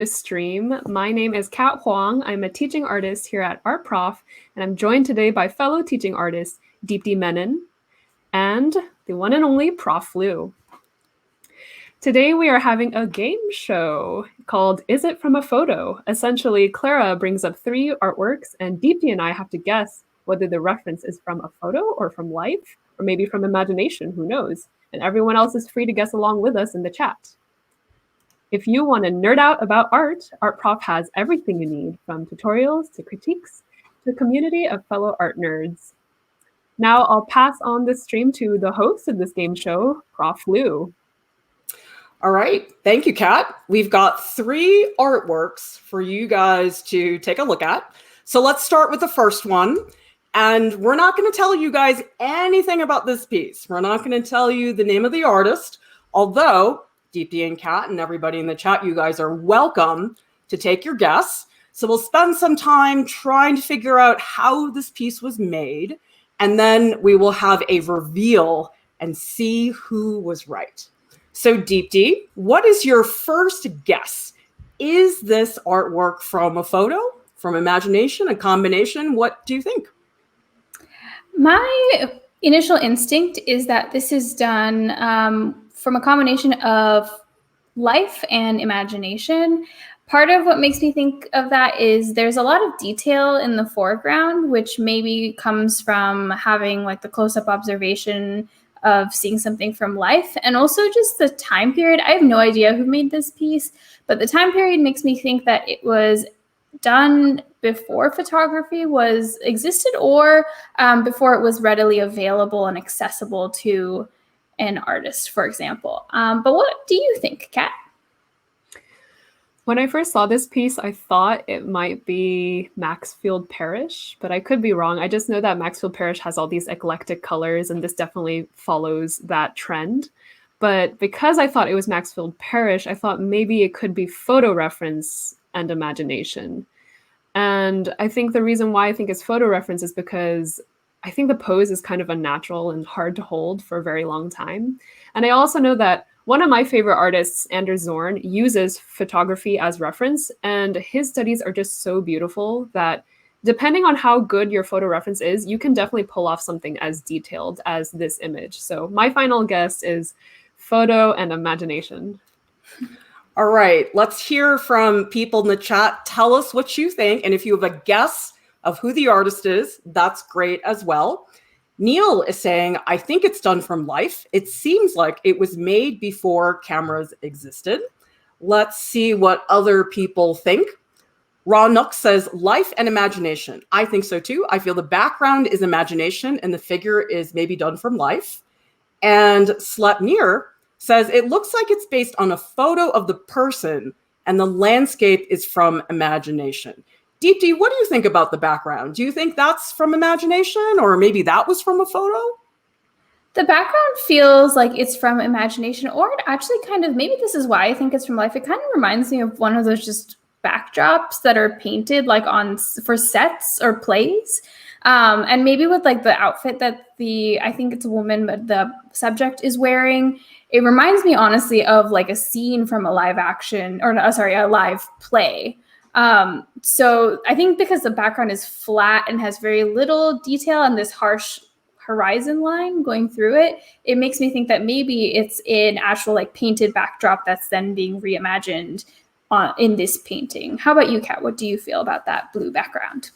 this stream. My name is Kat Huang. I'm a teaching artist here at Art Prof, and I'm joined today by fellow teaching artist Deepti Menon and the one and only Prof Lieu. Today we are having a game show called Is It From a Photo? Essentially, Clara brings up 3 artworks, and Deepti and I have to guess whether the reference is from a photo or from life, or maybe from imagination, who knows? And everyone else is free to guess along with us in the chat. If you want to nerd out about art, Art Prof has everything you need, from tutorials to critiques to a community of fellow art nerds. Now I'll pass on the stream to the host of this game show, Prof Lieu. All right, thank you, Kat. We've got 3 artworks for you guys to take a look at. So let's start with the first one. And we're not going to tell you guys anything about this piece. We're not going to tell you the name of the artist, although Deepti and Kat and everybody in the chat, you guys are welcome to take your guess. So we'll spend some time trying to figure out how this piece was made, and then we will have a reveal and see who was right. So Deepti, what is your first guess? Is this artwork from a photo, from imagination, a combination? What do you think? My initial instinct is that this is done from a combination of life and imagination. Part of what makes me think of that is there's a lot of detail in the foreground, which maybe comes from having like the close-up observation of seeing something from life, and also just the time period. I have no idea who made this piece, but the time period makes me think that it was done before photography existed, or before it was readily available and accessible to an artist, for example. But what do you think, Kat? When I first saw this piece, I thought it might be Maxfield Parrish, but I could be wrong. I just know that Maxfield Parrish has all these eclectic colors, and this definitely follows that trend. But because I thought it was Maxfield Parrish, I thought maybe it could be photo reference and imagination. And I think the reason why I think it's photo reference is because I think the pose is kind of unnatural and hard to hold for a very long time. And I also know that one of my favorite artists, Anders Zorn, uses photography as reference, and his studies are just so beautiful that depending on how good your photo reference is, you can definitely pull off something as detailed as this image. So my final guess is photo and imagination. All right, let's hear from people in the chat. Tell us what you think, and if you have a guess of who the artist is, that's great as well. Neil is saying, I think it's done from life. It seems like it was made before cameras existed. Let's see what other people think. Raw Nook says, life and imagination. I think so too. I feel the background is imagination and the figure is maybe done from life. And Slepnir says, it looks like it's based on a photo of the person and the landscape is from imagination. Deepti, what do you think about the background? Do you think that's from imagination, or maybe that was from a photo? The background feels like it's from imagination, or it actually kind of, maybe this is why I think it's from life. It kind of reminds me of one of those just backdrops that are painted like for sets or plays. And maybe with like the outfit that I think it's a woman, but the subject is wearing, it reminds me honestly of like a scene from a live play. So I think because the background is flat and has very little detail and this harsh horizon line going through it, it makes me think that maybe it's an actual like painted backdrop that's then being reimagined in this painting. How about you, Kat? What do you feel about that blue background?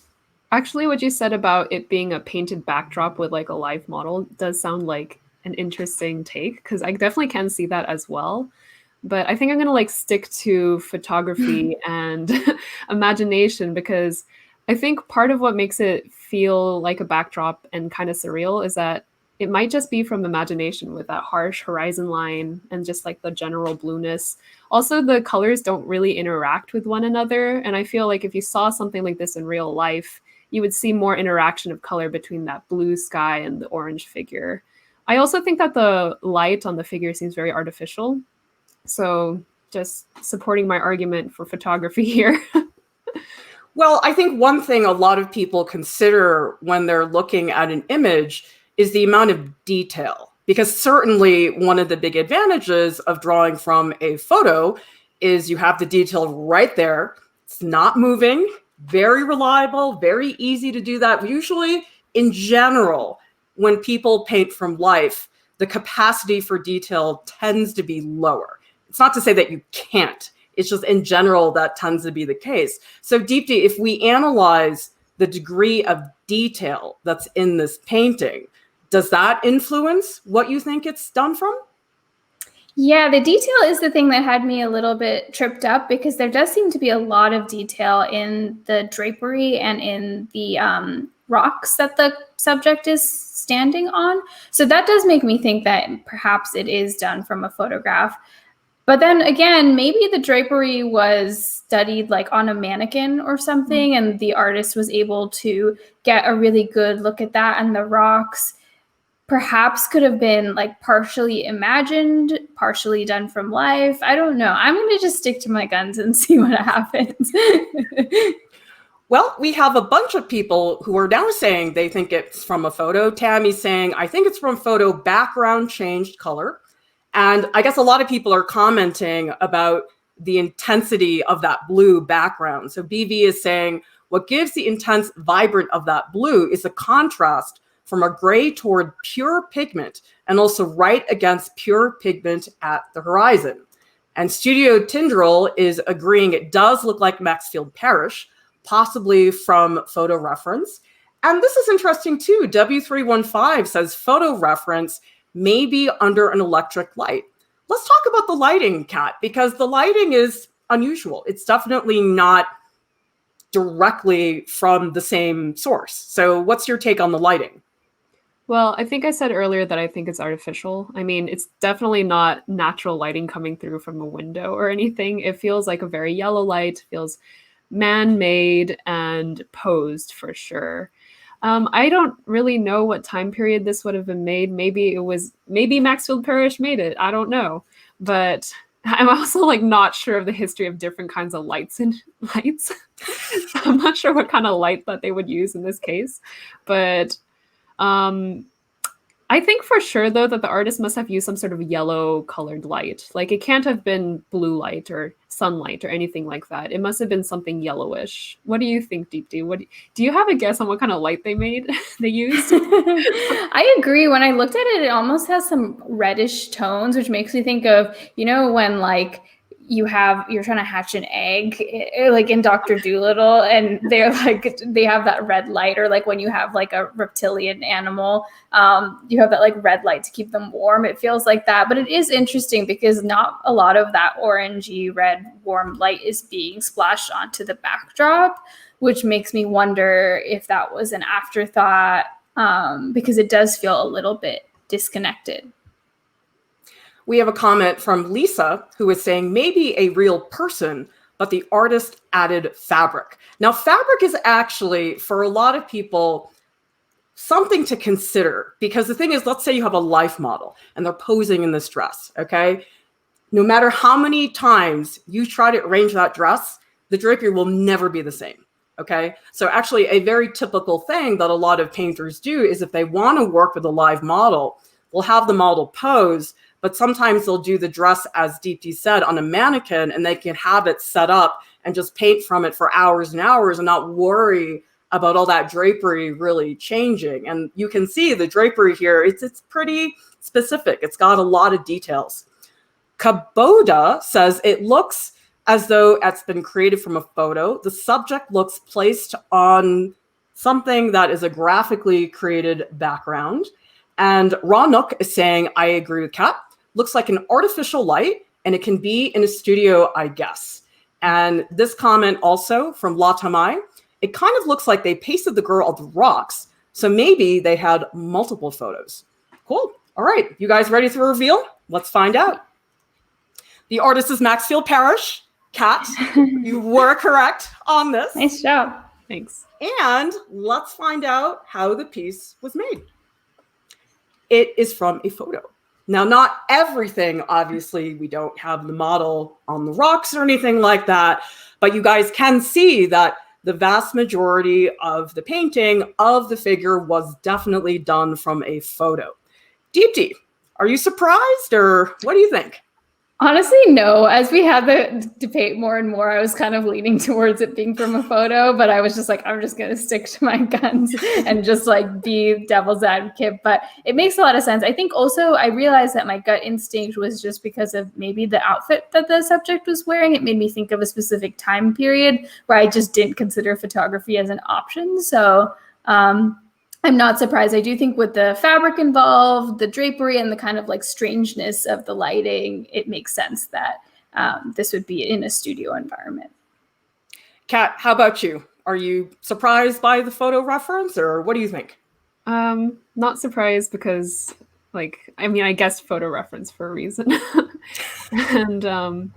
Actually, what you said about it being a painted backdrop with like a live model does sound like an interesting take, because I definitely can see that as well. But I think I'm going to like stick to photography and imagination, because I think part of what makes it feel like a backdrop and kind of surreal is that it might just be from imagination with that harsh horizon line and just like the general blueness. Also, the colors don't really interact with one another. And I feel like if you saw something like this in real life, you would see more interaction of color between that blue sky and the orange figure. I also think that the light on the figure seems very artificial. So just supporting my argument for photography here. Well, I think one thing a lot of people consider when they're looking at an image is the amount of detail, because certainly one of the big advantages of drawing from a photo is you have the detail right there. It's not moving, very reliable, very easy to do that. Usually, in general, when people paint from life, the capacity for detail tends to be lower. It's not to say that you can't. It's just in general, that tends to be the case. So Deepti, if we analyze the degree of detail that's in this painting, does that influence what you think it's done from? Yeah, the detail is the thing that had me a little bit tripped up, because there does seem to be a lot of detail in the drapery and in the rocks that the subject is standing on. So that does make me think that perhaps it is done from a photograph. But then again, maybe the drapery was studied like on a mannequin or something, and the artist was able to get a really good look at that, and the rocks perhaps could have been like partially imagined, partially done from life. I don't know. I'm going to just stick to my guns and see what happens. Well, we have a bunch of people who are now saying they think it's from a photo. Tammy's saying, I think it's from photo, background changed color. And I guess a lot of people are commenting about the intensity of that blue background. So BV is saying, what gives the intense vibrant of that blue is a contrast from a gray toward pure pigment, and also right against pure pigment at the horizon. And Studio Tindril is agreeing it does look like Maxfield Parrish, possibly from photo reference. And this is interesting too. W315 says photo reference may be under an electric light. Let's talk about the lighting, Kat, because the lighting is unusual. It's definitely not directly from the same source. So what's your take on the lighting? Well, I think I said earlier that I think it's artificial. I mean, it's definitely not natural lighting coming through from a window or anything. It feels like a very yellow light, feels man-made and posed for sure. I don't really know what time period this would have been made. Maybe Maxfield Parrish made it. I don't know. But I'm also like not sure of the history of different kinds of lights and lights. So I'm not sure what kind of light that they would use in this case. But I think for sure, though, that the artist must have used some sort of yellow colored light. Like it can't have been blue light or sunlight or anything like that. It must have been something yellowish. What do you think, Deepti? Do you have a guess on what kind of light they used? I agree. When I looked at it, it almost has some reddish tones, which makes me think of, you know, when like you're trying to hatch an egg, like in Dr. Dolittle, and they're like, they have that red light, or like when you have like a reptilian animal, you have that like red light to keep them warm. It feels like that, but it is interesting because not a lot of that orangey red warm light is being splashed onto the backdrop, which makes me wonder if that was an afterthought, because it does feel a little bit disconnected. We have a comment from Lisa who is saying maybe a real person, but the artist added fabric. Now, fabric is actually, for a lot of people, something to consider, because the thing is, let's say you have a life model and they're posing in this dress, okay? No matter how many times you try to arrange that dress, the drapery will never be the same, okay? So actually a very typical thing that a lot of painters do is if they want to work with a live model, they'll have the model pose, but sometimes they'll do the dress, as Deepti said, on a mannequin, and they can have it set up and just paint from it for hours and hours and not worry about all that drapery really changing. And you can see the drapery here, it's pretty specific. It's got a lot of details. Kaboda says it looks as though it's been created from a photo. The subject looks placed on something that is a graphically created background. And Ranuk is saying, I agree with Kat. Looks like an artificial light, and it can be in a studio, I guess. And this comment also from Latamai, it kind of looks like they pasted the girl on the rocks, so maybe they had multiple photos. Cool. All right, you guys ready to reveal? Let's find out. The artist is Maxfield Parrish. Kat, you were correct on this. Nice job. Thanks. And let's find out how the piece was made. It is from a photo. Now, not everything, obviously, we don't have the model on the rocks or anything like that, but you guys can see that the vast majority of the painting of the figure was definitely done from a photo. Deepti, are you surprised, or what do you think? Honestly, no. As we had the debate more and more, I was kind of leaning towards it being from a photo, but I was just like, I'm just going to stick to my guns and just like be devil's advocate. But it makes a lot of sense. I think also I realized that my gut instinct was just because of maybe the outfit that the subject was wearing. It made me think of a specific time period where I just didn't consider photography as an option. So, I'm not surprised. I do think with the fabric involved, the drapery, and the kind of like strangeness of the lighting, it makes sense that this would be in a studio environment. Kat, how about you? Are you surprised by the photo reference, or what do you think? Not surprised because, like, I mean, I guessed photo reference for a reason. And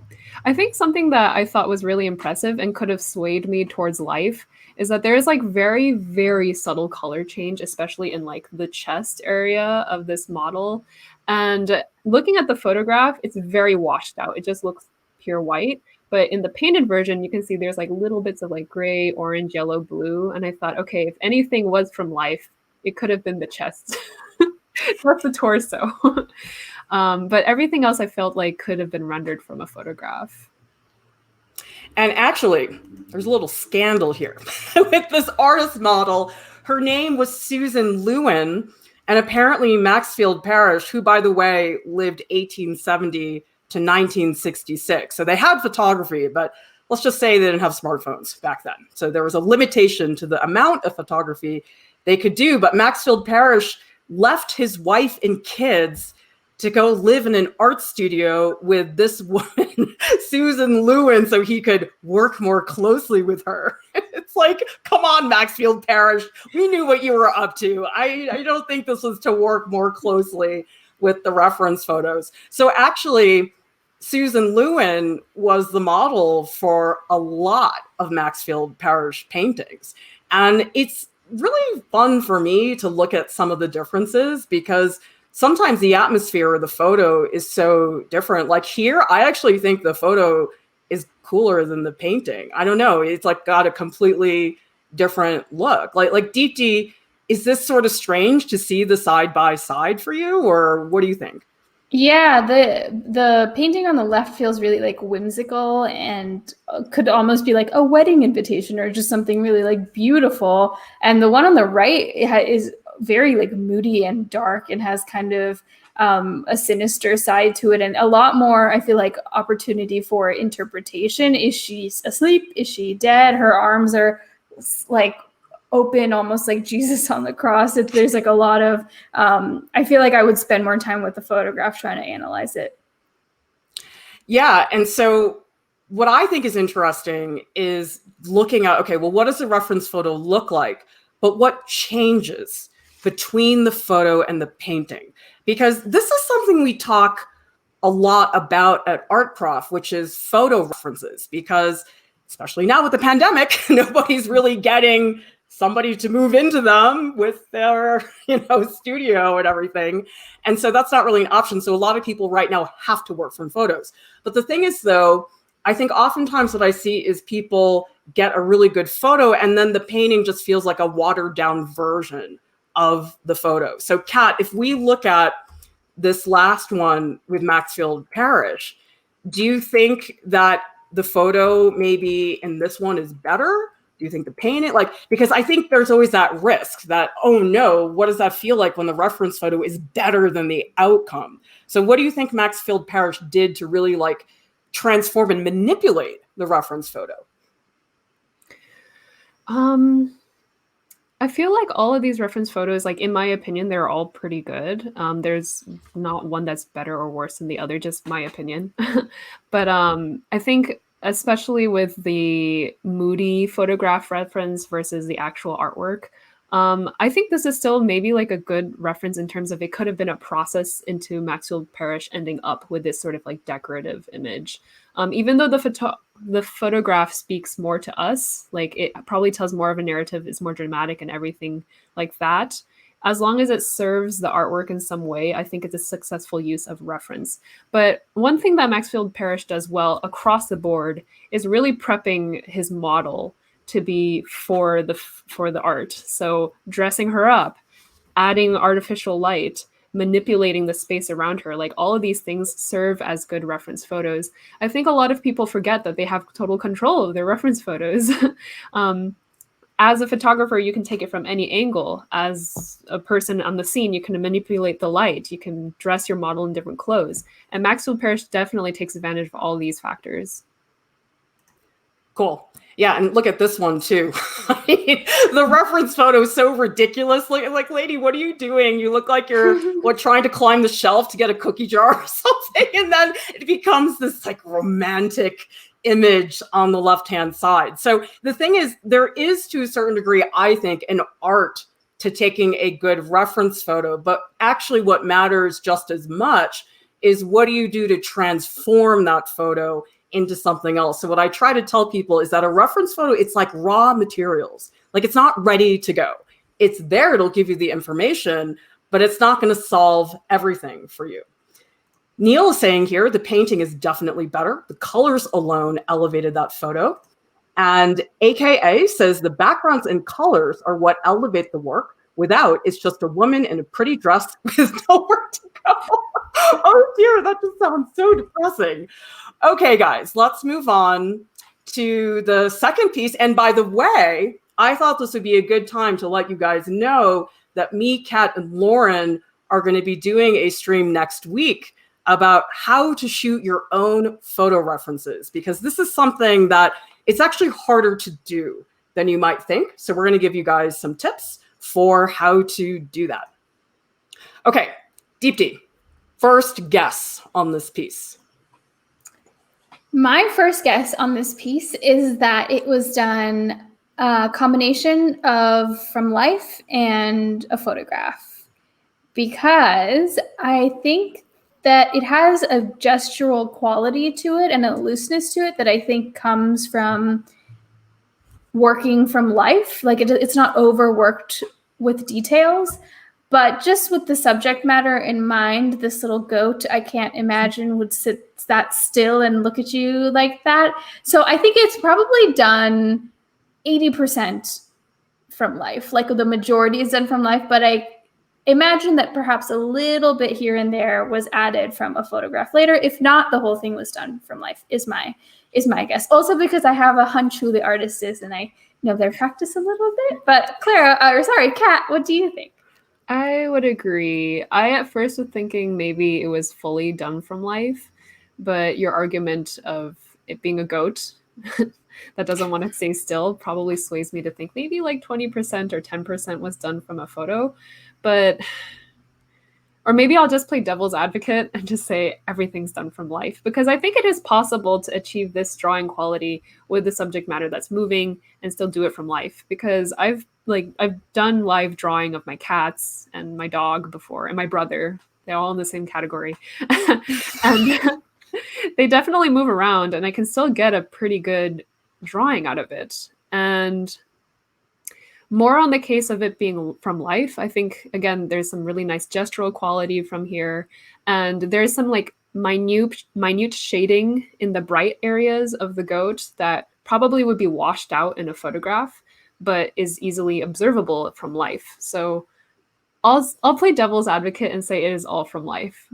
I think something that I thought was really impressive and could have swayed me towards life is that there is like very, very subtle color change, especially in like the chest area of this model. And looking at the photograph, it's very washed out. It just looks pure white. But in the painted version, you can see there's like little bits of like gray, orange, yellow, blue. And I thought, okay, if anything was from life, it could have been the chest. That's the torso. But everything else I felt like could have been rendered from a photograph. And actually, there's a little scandal here with this artist model. Her name was Susan Lewin, and apparently Maxfield Parrish, who, by the way, lived 1870 to 1966. So they had photography, but let's just say they didn't have smartphones back then. So there was a limitation to the amount of photography they could do. But Maxfield Parrish left his wife and kids to go live in an art studio with this woman, Susan Lewin, so he could work more closely with her. It's like, come on, Maxfield Parrish. We knew what you were up to. I don't think this was to work more closely with the reference photos. So actually, Susan Lewin was the model for a lot of Maxfield Parrish paintings. And it's really fun for me to look at some of the differences because sometimes the atmosphere of the photo is so different. Like here, I actually think the photo is cooler than the painting. I don't know. It's like got a completely different look. Like Deepti, is this sort of strange to see the side by side for you, or what do you think? Yeah, the painting on the left feels really like whimsical and could almost be like a wedding invitation or just something really like beautiful. And the one on the right is very like moody and dark and has kind of a sinister side to it and a lot more, I feel like, opportunity for interpretation. Is she asleep? Is she dead? Her arms are like open, almost like Jesus on the cross. There's like a lot of, I feel like I would spend more time with the photograph trying to analyze it. Yeah. And so what I think is interesting is looking at, okay, well, what does the reference photo look like? But what changes between the photo and the painting? Because this is something we talk a lot about at Art Prof, which is photo references, because especially now with the pandemic, nobody's really getting somebody to move into them with their, studio and everything. And so that's not really an option. So a lot of people right now have to work from photos. But the thing is, though, I think oftentimes what I see is people get a really good photo and then the painting just feels like a watered down version of the photo. So Kat, if we look at this last one with Maxfield Parrish, do you think that the photo maybe in this one is better? Do you think the painting, because I think there's always that risk that, oh no, what does that feel like when the reference photo is better than the outcome? So what do you think Maxfield Parrish did to really transform and manipulate the reference photo? I feel like all of these reference photos, in my opinion, they're all pretty good. There's not one that's better or worse than the other, just my opinion. But I think especially with the moody photograph reference versus the actual artwork, I think this is still maybe a good reference in terms of it could have been a process into Maxfield Parrish ending up with this sort of decorative image. Even though the photograph speaks more to us, it probably tells more of a narrative, it's more dramatic and everything like that. As long as it serves the artwork in some way, I think it's a successful use of reference. But one thing that Maxfield Parrish does well across the board is really prepping his model to be for the art. So dressing her up, adding artificial light, manipulating the space around her. Like all of these things serve as good reference photos. I think a lot of people forget that they have total control of their reference photos. As a photographer, you can take it from any angle. As a person on the scene, you can manipulate the light. You can dress your model in different clothes. And Maxfield Parrish definitely takes advantage of all these factors. Cool. Yeah, and look at this one too. I mean, the reference photo is so ridiculous. Like, lady, what are you doing? You look like you're trying to climb the shelf to get a cookie jar or something, and then it becomes this like romantic image on the left-hand side. So the thing is, there is to a certain degree, I think, an art to taking a good reference photo, but actually what matters just as much is what do you do to transform that photo into something else. So what I try to tell people is that a reference photo, it's like raw materials. Like it's not ready to go. It's there, it'll give you the information, but it's not going to solve everything for you. Neil is saying here, the painting is definitely better. The colors alone elevated that photo. And AKA says the backgrounds and colors are what elevate the work. Without, it's just a woman in a pretty dress with nowhere to go. Oh dear, that just sounds so depressing. Okay, guys, let's move on to the second piece. And by the way, I thought this would be a good time to let you guys know that me, Kat, and Lauren are going to be doing a stream next week about how to shoot your own photo references, because this is something that it's actually harder to do than you might think. So we're going to give you guys some tips for how to do that. Okay, Deepti, first guess on this piece. My first guess on this piece is that it was done a combination of from life and a photograph, because I think that it has a gestural quality to it and a looseness to it that I think comes from working from life. Like it's not overworked with details, but just with the subject matter in mind, this little goat, I can't imagine would sit that still and look at you like that. So I think it's probably done 80% from life. Like the majority is done from life, but I imagine that perhaps a little bit here and there was added from a photograph later. If not, the whole thing was done from life is my guess. Also because I have a hunch who the artist is and I know their practice a little bit. But Clara, Kat, what do you think? I would agree. I at first was thinking maybe it was fully done from life, but your argument of it being a goat that doesn't want to stay still probably sways me to think maybe like 20% or 10% was done from a photo. But, or maybe I'll just play devil's advocate and just say everything's done from life, because I think it is possible to achieve this drawing quality with the subject matter that's moving and still do it from life. Because I've done live drawing of my cats and my dog before and my brother. They're all in the same category. And they definitely move around and I can still get a pretty good drawing out of it. And more on the case of it being from life, I think, again, there's some really nice gestural quality from here. And there's some like minute shading in the bright areas of the goat that probably would be washed out in a photograph, but is easily observable from life. So I'll play devil's advocate and say it is all from life.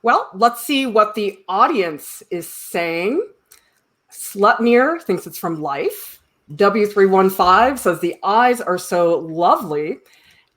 Well, let's see what the audience is saying. Slutnir thinks it's from life. W315 says the eyes are so lovely.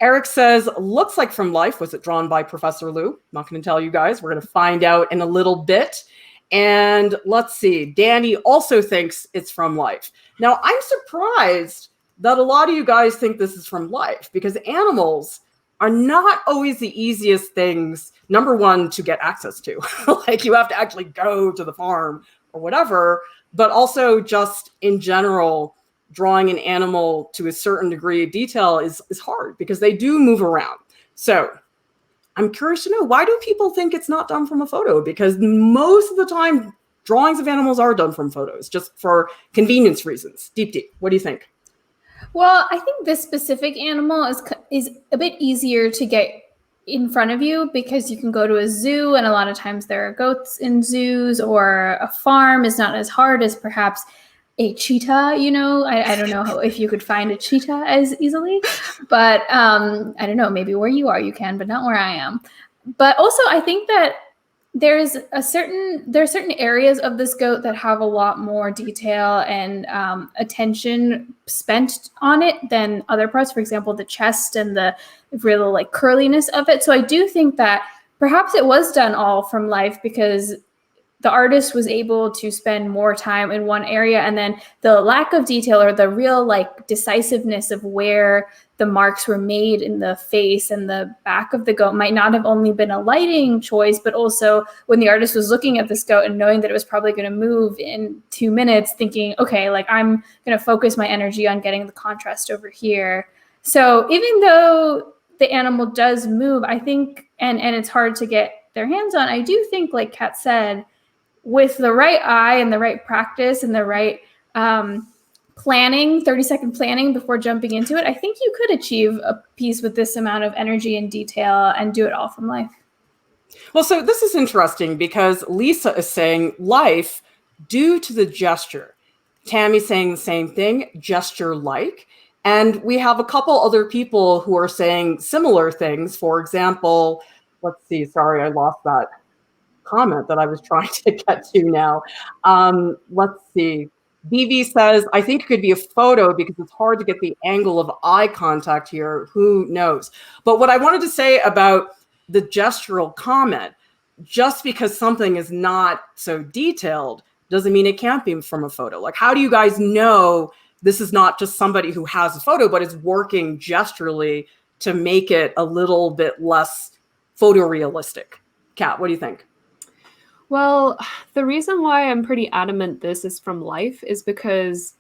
Eric says, looks like from life. Was it drawn by Professor Lieu? I'm not going to tell you guys. We're going to find out in a little bit. And let's see. Danny also thinks it's from life. Now, I'm surprised that a lot of you guys think this is from life, because animals are not always the easiest things, number one, to get access to. Like you have to actually go to the farm or whatever, but also just in general, drawing an animal to a certain degree of detail is hard because they do move around. So I'm curious to know, why do people think it's not done from a photo? Because most of the time, drawings of animals are done from photos, just for convenience reasons. Deepti, what do you think? Well, I think this specific animal is a bit easier to get in front of you because you can go to a zoo, and a lot of times there are goats in zoos, or a farm is not as hard as perhaps a cheetah, you know. I don't know if you could find a cheetah as easily, but I don't know, maybe where you are you can, but not where I am. But also I think that there are certain areas of this goat that have a lot more detail and attention spent on it than other parts. For example, the chest and the real like curliness of it. So I do think that perhaps it was done all from life because the artist was able to spend more time in one area, and then the lack of detail or the real like decisiveness of where the marks were made in the face and the back of the goat might not have only been a lighting choice, but also when the artist was looking at this goat and knowing that it was probably going to move in 2 minutes, thinking, okay, like I'm going to focus my energy on getting the contrast over here. So even though the animal does move, I think, and it's hard to get their hands on, I do think, like Kat said, with the right eye and the right practice and the right planning, 30-second planning before jumping into it, I think you could achieve a piece with this amount of energy and detail and do it all from life. Well, so this is interesting because Lisa is saying life due to the gesture. Tammy's saying the same thing, gesture-like. And we have a couple other people who are saying similar things. For example, let's see, sorry, I lost that comment that I was trying to get to now. Let's see. BV says, I think it could be a photo because it's hard to get the angle of eye contact here. Who knows? But what I wanted to say about the gestural comment, just because something is not so detailed doesn't mean it can't be from a photo. Like, how do you guys know this is not just somebody who has a photo, but is working gesturally to make it a little bit less photorealistic? Kat, what do you think? Well, the reason why I'm pretty adamant this is from life is because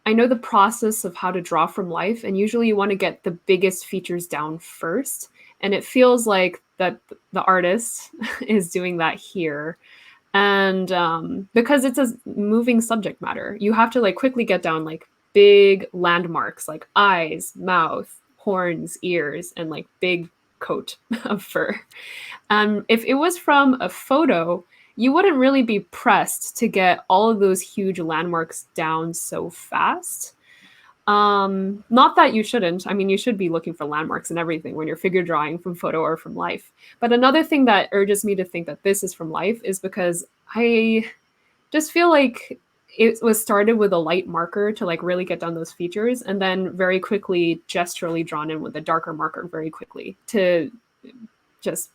I know the process of how to draw from life, and usually you want to get the biggest features down first. And it feels like that the artist is doing that here. And because it's a moving subject matter, you have to like quickly get down like big landmarks like eyes, mouth, horns, ears, and like big coat of fur. If it was from a photo, you wouldn't really be pressed to get all of those huge landmarks down so fast. Not that you shouldn't. I mean, you should be looking for landmarks and everything when you're figure drawing from photo or from life. But another thing that urges me to think that this is from life is because I just feel like it was started with a light marker to like really get down those features, and then very quickly gesturally drawn in with a darker marker very quickly to just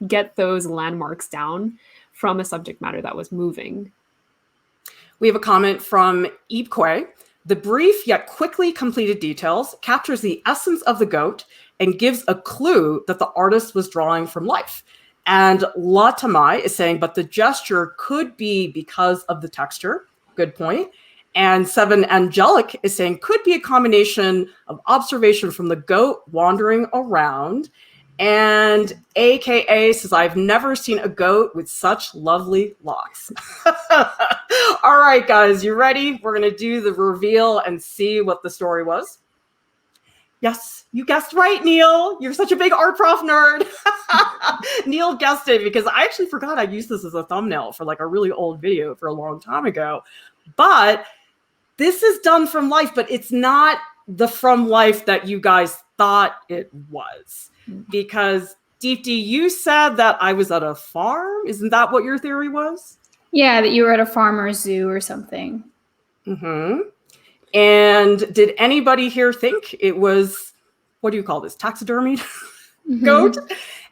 get those landmarks down from a subject matter that was moving. We have a comment from Ibkwe. The brief yet quickly completed details captures the essence of the goat and gives a clue that the artist was drawing from life. And Latamai is saying, but the gesture could be because of the texture. Good point. And Seven Angelic is saying, could be a combination of observation from the goat wandering around. And AKA says, I've never seen a goat with such lovely locks. All right, guys, you ready? We're going to do the reveal and see what the story was. Yes, you guessed right, Neil. You're such a big art prof nerd. Neil guessed it because I actually forgot I used this as a thumbnail for like a really old video for a long time ago. But this is done from life, but it's not the from life that you guys thought it was. Because Deepti, you said that I was at a farm. Isn't that what your theory was? Yeah, that you were at a farm or a zoo or something. Mm-hmm. And did anybody here think it was, what do you call this, taxidermied goat?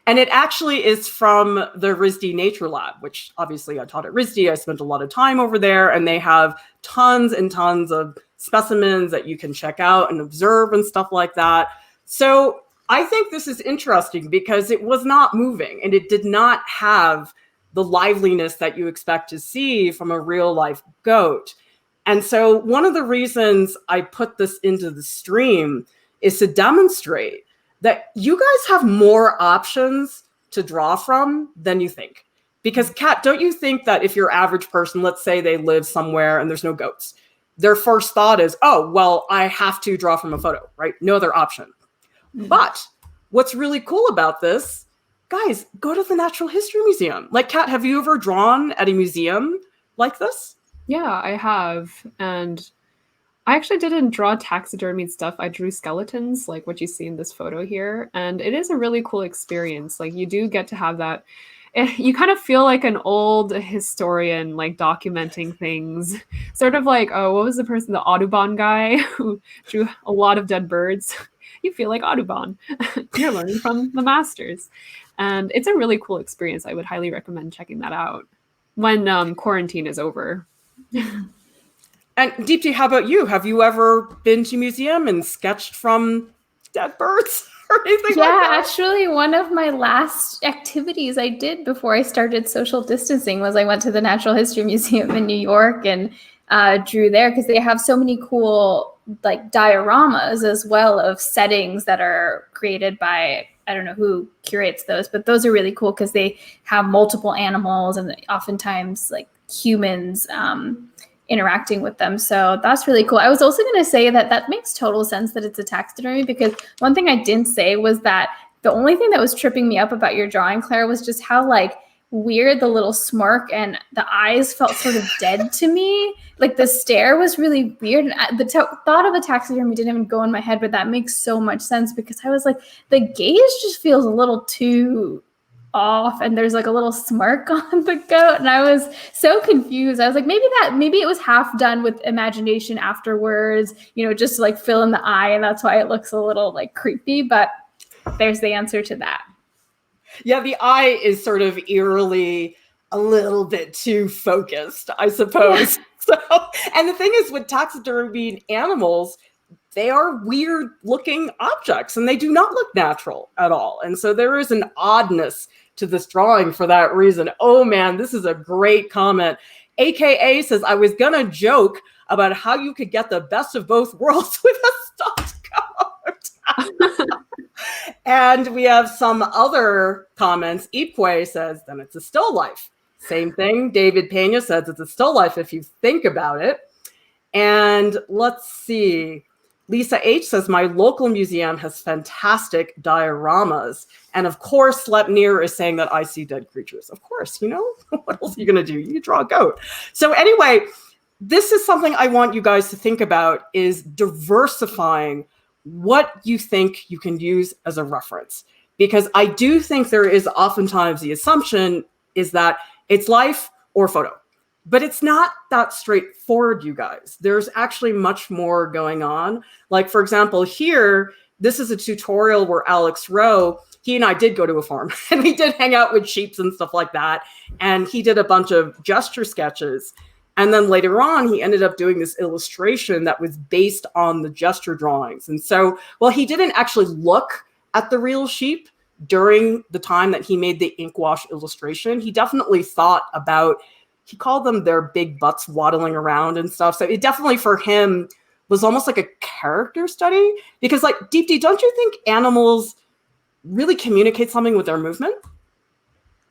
And it actually is from the RISD Nature Lab, which obviously I taught at RISD. I spent a lot of time over there, and they have tons and tons of specimens that you can check out and observe and stuff like that. So I think this is interesting because it was not moving and it did not have the liveliness that you expect to see from a real life goat. And so one of the reasons I put this into the stream is to demonstrate that you guys have more options to draw from than you think. Because Kat, don't you think that if your average person, let's say they live somewhere and there's no goats, their first thought is, oh, well, I have to draw from a photo, right? No other option. But what's really cool about this, guys, go to the Natural History Museum. Like, Kat, have you ever drawn at a museum like this? Yeah, I have. And I actually didn't draw taxidermied stuff. I drew skeletons, like what you see in this photo here. And it is a really cool experience. Like, you do get to have that. You kind of feel like an old historian, like documenting things. Sort of like, oh, what was the person, the Audubon guy who drew a lot of dead birds? You feel like Audubon. You're learning from the masters. And it's a really cool experience. I would highly recommend checking that out when quarantine is over. And Deepti, how about you? Have you ever been to a museum and sketched from dead birds or anything like Yeah, that? actually, one of my last activities I did before I started social distancing was I went to the Natural History Museum in New York and drew there because they have so many cool like dioramas as well of settings that are created by, I don't know who curates those, but those are really cool because they have multiple animals and oftentimes like humans interacting with them. So that's really cool. I was also going to say that that makes total sense that it's a taxidermy, because one thing I didn't say was that the only thing that was tripping me up about your drawing, Clara, was just how like weird the little smirk and the eyes felt sort of dead to me. Like the stare was really weird. And the thought of a taxidermy didn't even go in my head, but that makes so much sense because I was like, the gaze just feels a little too off and there's like a little smirk on the goat, and I was so confused. I was like, maybe it was half done with imagination afterwards, you know, just to like fill in the eye, and that's why it looks a little like creepy. But there's the answer to that. Yeah, the eye is sort of eerily a little bit too focused, I suppose. So, and the thing is, with taxidermied animals, they are weird looking objects and they do not look natural at all. And so there is an oddness to this drawing for that reason. Oh man, this is a great comment. AKA says, I was gonna joke about how you could get the best of both worlds with a stuffed goat. And we have some other comments. Ipwe says, then it's a still life. Same thing. David Pena says it's a still life if you think about it. And let's see. Lisa H says, my local museum has fantastic dioramas. And of course, Lepnir is saying that I see dead creatures. Of course, you know, what else are you going to do? You draw a goat. So anyway, this is something I want you guys to think about, is diversifying what you think you can use as a reference. Because I do think there is oftentimes the assumption is that it's life or photo. But it's not that straightforward, you guys. There's actually much more going on. Like, for example, here, this is a tutorial where Alex Rowe, he and I did go to a farm and we did hang out with sheep and stuff like that. And he did a bunch of gesture sketches. And then later on, he ended up doing this illustration that was based on the gesture drawings. And so, well, he didn't actually look at the real sheep during the time that he made the ink wash illustration. He definitely thought about, he called them their big butts waddling around and stuff. So it definitely for him was almost like a character study, because like Deepti, don't you think animals really communicate something with their movement?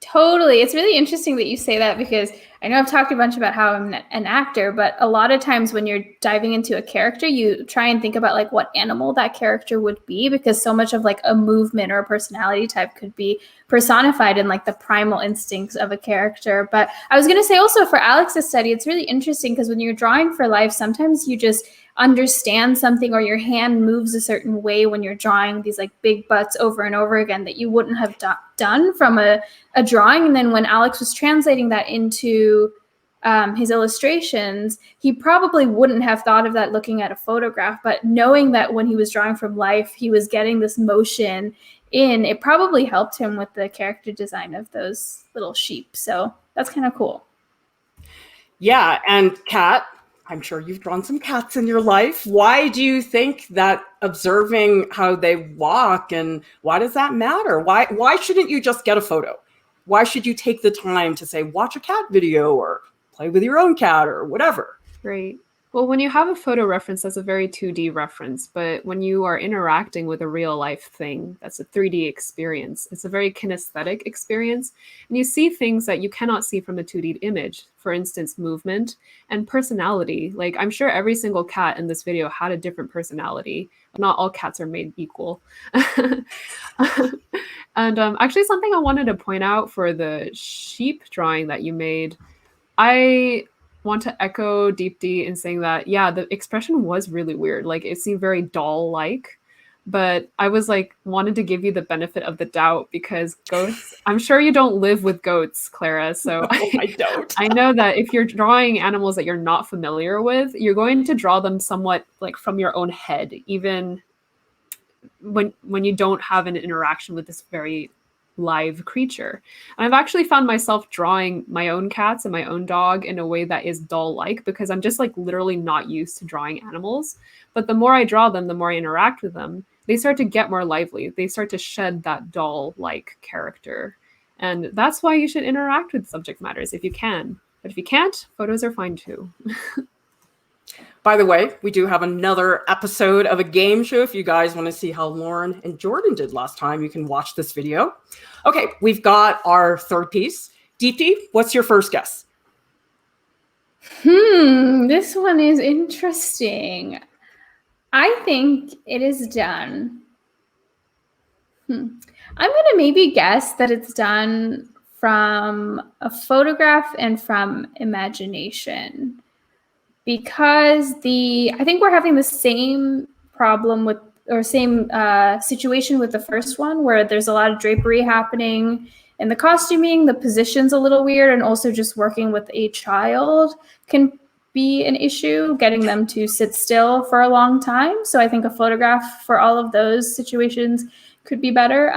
Totally. It's really interesting that you say that, because I know I've talked a bunch about how I'm an actor, but a lot of times when you're diving into a character, you try and think about like what animal that character would be, because so much of like a movement or a personality type could be personified in like the primal instincts of a character. But I was going to say also for Alex's study, it's really interesting because when you're drawing for life, sometimes you just understand something or your hand moves a certain way when you're drawing these like big butts over and over again that you wouldn't have done from a drawing. And then when Alex was translating that into his illustrations, he probably wouldn't have thought of that looking at a photograph, but knowing that when he was drawing from life, he was getting this motion in, it probably helped him with the character design of those little sheep. So that's kind of cool. Yeah, and Kat, I'm sure you've drawn some cats in your life. Why do you think that observing how they walk, and why does that matter? Why shouldn't you just get a photo? Why should you take the time to say, watch a cat video or play with your own cat or whatever? Right. Well, when you have a photo reference, that's a very 2D reference. But when you are interacting with a real life thing, that's a 3D experience. It's a very kinesthetic experience. And you see things that you cannot see from a 2D image. For instance, movement and personality. Like, I'm sure every single cat in this video had a different personality. Not all cats are made equal. And actually, something I wanted to point out for the sheep drawing that you made, I want to echo Deepti in saying that, yeah, the expression was really weird. Like it seemed very doll-like, but I was like, wanted to give you the benefit of the doubt because goats, I'm sure you don't live with goats, Clara. So No, I don't. I know that if you're drawing animals that you're not familiar with, you're going to draw them somewhat like from your own head, even when you don't have an interaction with this very live creature. And I've actually found myself drawing my own cats and my own dog in a way that is doll-like because I'm just like literally not used to drawing animals. But the more I draw them, the more I interact with them, they start to get more lively. They start to shed that doll-like character. And that's why you should interact with subject matters if you can. But if you can't, photos are fine too. By the way, we do have another episode of a game show. If you guys want to see how Lauren and Jordan did last time, you can watch this video. Okay, we've got our third piece. Deepti, what's your first guess? This one is interesting. I think it is done. I'm going to maybe guess that it's done from a photograph and from imagination. Because I think we're having the same problem with, or same situation with the first one, where there's a lot of drapery happening in the costuming, the position's a little weird, and also just working with a child can be an issue, getting them to sit still for a long time. So I think a photograph for all of those situations could be better.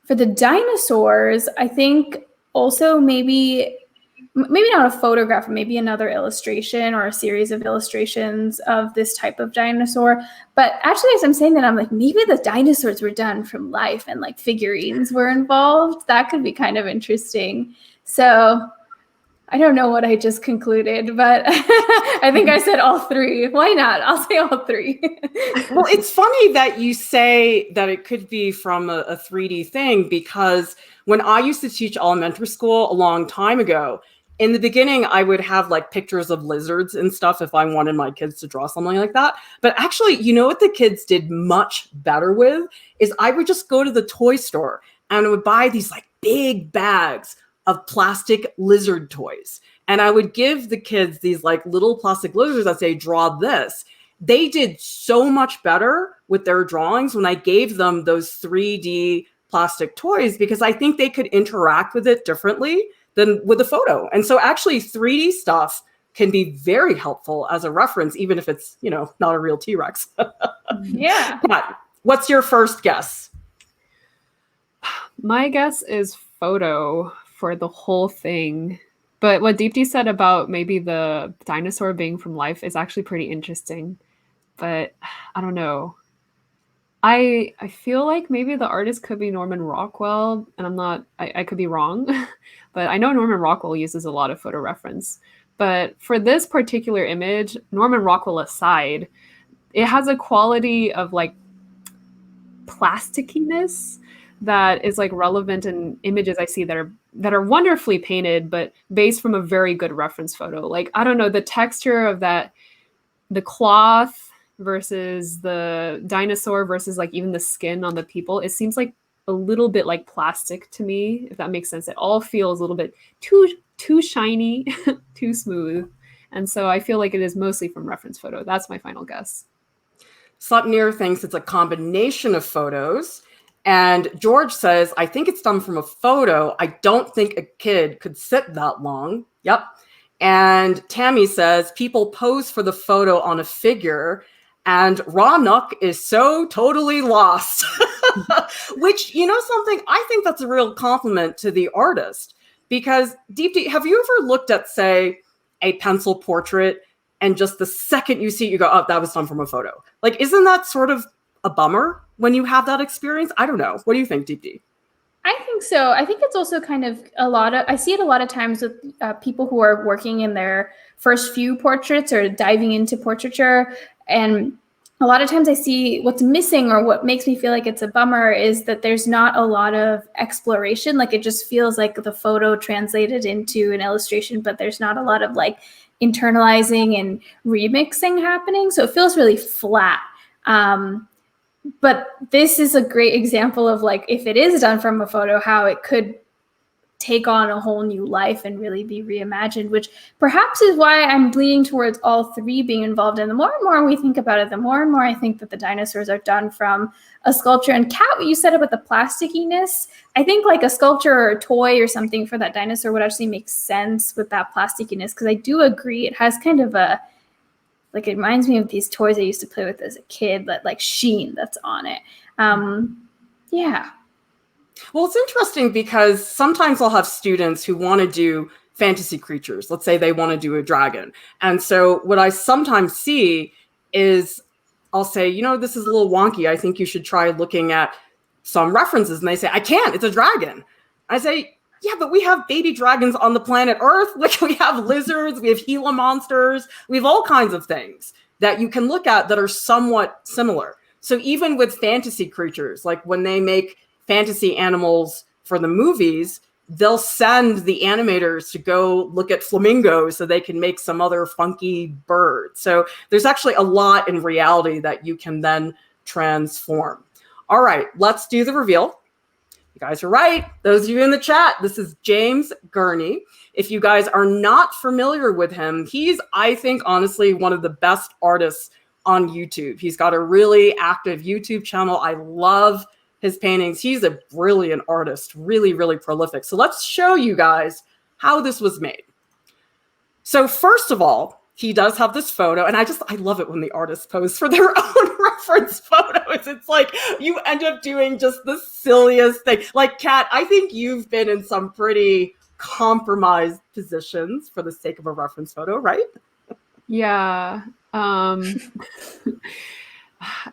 For the dinosaurs, I think also maybe not a photograph, maybe another illustration or a series of illustrations of this type of dinosaur. But actually, as I'm saying that, I'm like, maybe the dinosaurs were done from life and like figurines were involved. That could be kind of interesting. So I don't know what I just concluded, but I think I said all three. Why not? I'll say all three. Well, it's funny that you say that it could be from a 3D thing, because when I used to teach elementary school a long time ago, in the beginning, I would have like pictures of lizards and stuff if I wanted my kids to draw something like that. But actually, you know what the kids did much better with is I would just go to the toy store and I would buy these like big bags of plastic lizard toys. And I would give the kids these like little plastic lizards that say, draw this. They did so much better with their drawings when I gave them those 3D plastic toys, because I think they could interact with it differently than with a photo. And so actually 3D stuff can be very helpful as a reference, even if it's, you know, not a real T-Rex. Yeah. But what's your first guess? My guess is photo for the whole thing. But what Deepti said about maybe the dinosaur being from life is actually pretty interesting. But I don't know. I feel like maybe the artist could be Norman Rockwell, and I could be wrong, but I know Norman Rockwell uses a lot of photo reference. But for this particular image, Norman Rockwell aside, it has a quality of like plasticiness that is like relevant in images I see that are wonderfully painted, but based from a very good reference photo. Like, I don't know, the texture of that, the cloth versus the dinosaur versus like even the skin on the people, it seems like a little bit like plastic to me, if that makes sense. It all feels a little bit too shiny, too smooth. And so I feel like it is mostly from reference photo. That's my final guess. Slapnir thinks it's a combination of photos. And George says, I think it's done from a photo. I don't think a kid could sit that long. Yep. And Tammy says, people pose for the photo on a figure, and Ranuk is so totally lost. Which, you know something, I think that's a real compliment to the artist. Because, Deepti, have you ever looked at, say, a pencil portrait, and just the second you see it, you go, oh, that was done from a photo? Like, isn't that sort of a bummer when you have that experience? I don't know. What do you think, Deepti? I think so. I think it's also kind of I see it a lot of times with people who are working in their first few portraits or diving into portraiture. And a lot of times I see what's missing, or what makes me feel like it's a bummer, is that there's not a lot of exploration. Like, it just feels like the photo translated into an illustration, but there's not a lot of like internalizing and remixing happening. So it feels really flat. But this is a great example of like, if it is done from a photo, how it could take on a whole new life and really be reimagined, which perhaps is why I'm leaning towards all three being involved. And the more and more we think about it, the more and more I think that the dinosaurs are done from a sculpture. And Kat, what you said about the plasticiness, I think like a sculpture or a toy or something for that dinosaur would actually make sense with that plasticiness, because I do agree it has kind of a, like, it reminds me of these toys I used to play with as a kid, that like sheen that's on it. Yeah. Well, it's interesting because sometimes I'll have students who want to do fantasy creatures. Let's say they want to do a dragon. And so what I sometimes see is I'll say, you know, this is a little wonky. I think you should try looking at some references. And they say, I can't, it's a dragon. I say, yeah, but we have baby dragons on the planet Earth. Like, we have lizards, we have Gila monsters, we have all kinds of things that you can look at that are somewhat similar. So even with fantasy creatures, like when they make fantasy animals for the movies, they'll send the animators to go look at flamingos so they can make some other funky bird. So there's actually a lot in reality that you can then transform. All right, let's do the reveal. You guys are right. Those of you in the chat, this is James Gurney. If you guys are not familiar with him, he's, I think, honestly, one of the best artists on YouTube. He's got a really active YouTube channel. I love his paintings. He's a brilliant artist, really, really prolific. So let's show you guys how this was made. So first of all, he does have this photo, and I love it when the artists pose for their own reference photos. It's like you end up doing just the silliest thing. Like, Kat, I think you've been in some pretty compromised positions for the sake of a reference photo, right? Yeah.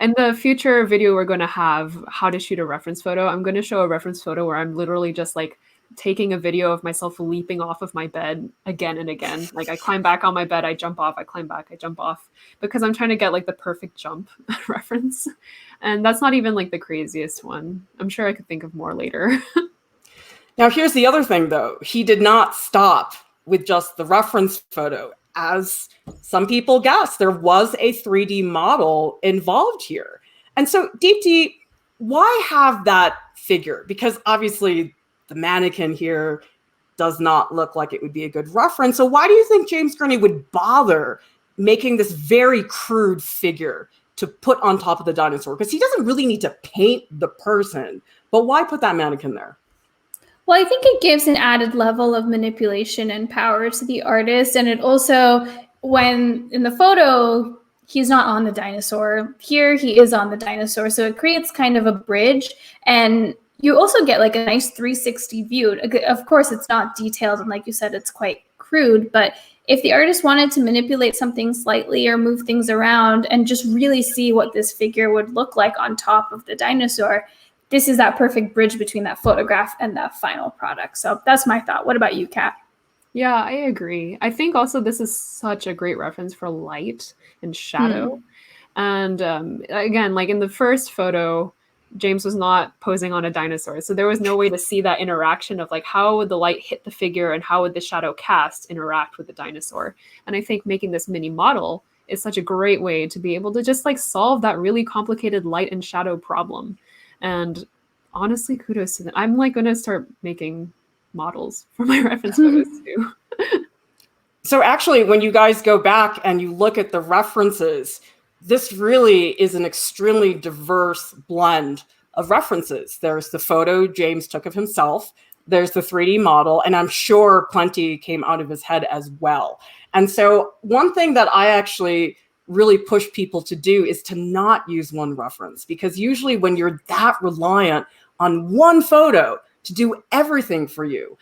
In the future video we're going to have how to shoot a reference photo, I'm going to show a reference photo where I'm literally just like taking a video of myself leaping off of my bed again and again. Like, I climb back on my bed, I jump off, I climb back, I jump off, because I'm trying to get like the perfect jump reference. And that's not even like the craziest one. I'm sure I could think of more later. Now, here's the other thing, though. He did not stop with just the reference photo. As some people guess, there was a 3D model involved here. And so, Deepti, why have that figure? Because obviously the mannequin here does not look like it would be a good reference. So why do you think James Gurney would bother making this very crude figure to put on top of the dinosaur? Because he doesn't really need to paint the person, but why put that mannequin there? Well, I think it gives an added level of manipulation and power to the artist. And it also, when in the photo, he's not on the dinosaur. Here, he is on the dinosaur. So it creates kind of a bridge. And you also get like a nice 360 view. Of course, it's not detailed. And like you said, it's quite crude. But if the artist wanted to manipulate something slightly or move things around and just really see what this figure would look like on top of the dinosaur, this is that perfect bridge between that photograph and that final product. So that's my thought. What about you, Kat? Yeah, I agree. I think also this is such a great reference for light and shadow. And again, like in the first photo, James was not posing on a dinosaur. So there was no way to see that interaction of like, how would the light hit the figure and how would the shadow cast interact with the dinosaur? And I think making this mini model is such a great way to be able to just like solve that really complicated light and shadow problem. And honestly, kudos to them. I'm like going to start making models for my reference photos too. So actually, when you guys go back and you look at the references, this really is an extremely diverse blend of references. There's the photo James took of himself. There's the 3D model, and I'm sure plenty came out of his head as well. And so one thing that I actually really push people to do is to not use one reference, because usually when you're that reliant on one photo to do everything for you,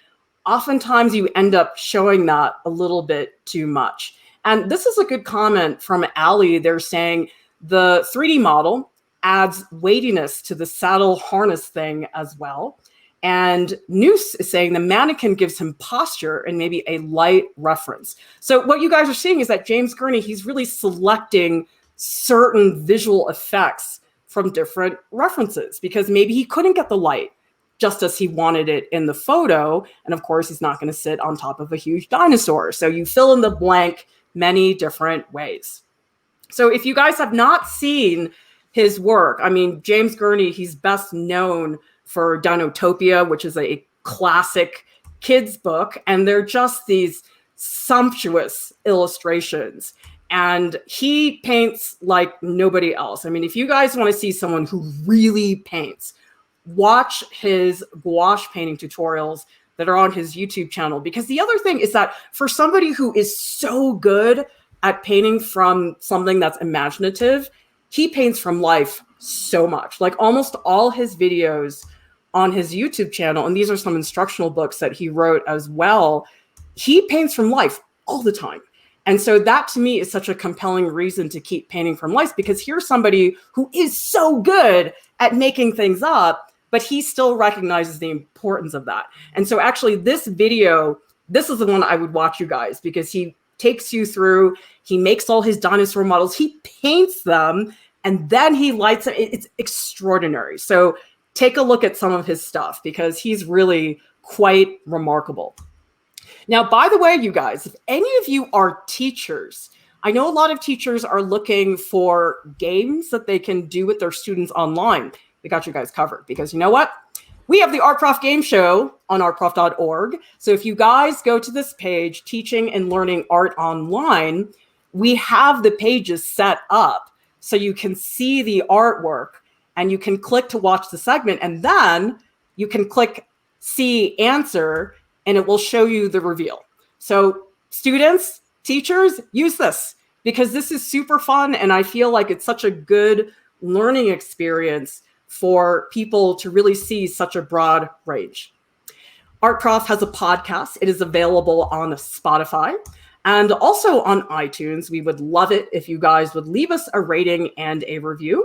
oftentimes you end up showing that a little bit too much. And this is a good comment from Ali. They're saying the 3D model adds weightiness to the saddle harness thing as well. And Noose is saying the mannequin gives him posture and maybe a light reference. So what you guys are seeing is that James Gurney, he's really selecting certain visual effects from different references, because maybe he couldn't get the light just as he wanted it in the photo. And of course, he's not going to sit on top of a huge dinosaur. So you fill in the blank many different ways. So if you guys have not seen his work, I mean, James Gurney, he's best known for Dinotopia, which is a classic kids book, and they're just these sumptuous illustrations. And he paints like nobody else. I mean, if you guys want to see someone who really paints, watch his gouache painting tutorials that are on his YouTube channel. Because the other thing is that for somebody who is so good at painting from something that's imaginative, he paints from life so much. Like almost all his videos on his YouTube channel, and these are some instructional books that he wrote as well, he paints from life all the time. And so that to me is such a compelling reason to keep painting from life, because here's somebody who is so good at making things up, but he still recognizes the importance of that. And so actually this video, this is the one I would watch, you guys, because he takes you through, he makes all his dinosaur models, he paints them, and then he lights them. It's extraordinary. So take a look at some of his stuff, because he's really quite remarkable. Now, by the way, you guys, if any of you are teachers, I know a lot of teachers are looking for games that they can do with their students online. We got you guys covered, because you know what? We have the Art Prof Game Show on artprof.org. So if you guys go to this page, Teaching and Learning Art Online, we have the pages set up so you can see the artwork, and you can click to watch the segment, and then you can click See Answer, and it will show you the reveal. So students, teachers, use this, because this is super fun, and I feel like it's such a good learning experience for people to really see such a broad range. Art Prof has a podcast. It is available on Spotify and also on iTunes. We would love it if you guys would leave us a rating and a review.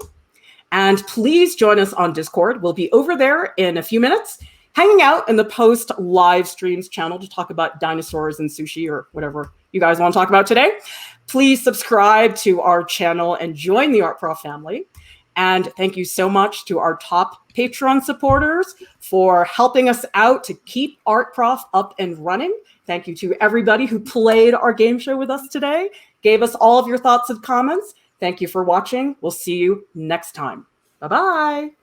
And please join us on Discord. We'll be over there in a few minutes, hanging out in the post live streams channel to talk about dinosaurs and sushi or whatever you guys want to talk about today. Please subscribe to our channel and join the Art Prof family. And thank you so much to our top Patreon supporters for helping us out to keep Art Prof up and running. Thank you to everybody who played our game show with us today, gave us all of your thoughts and comments. Thank you for watching. We'll see you next time. Bye-bye.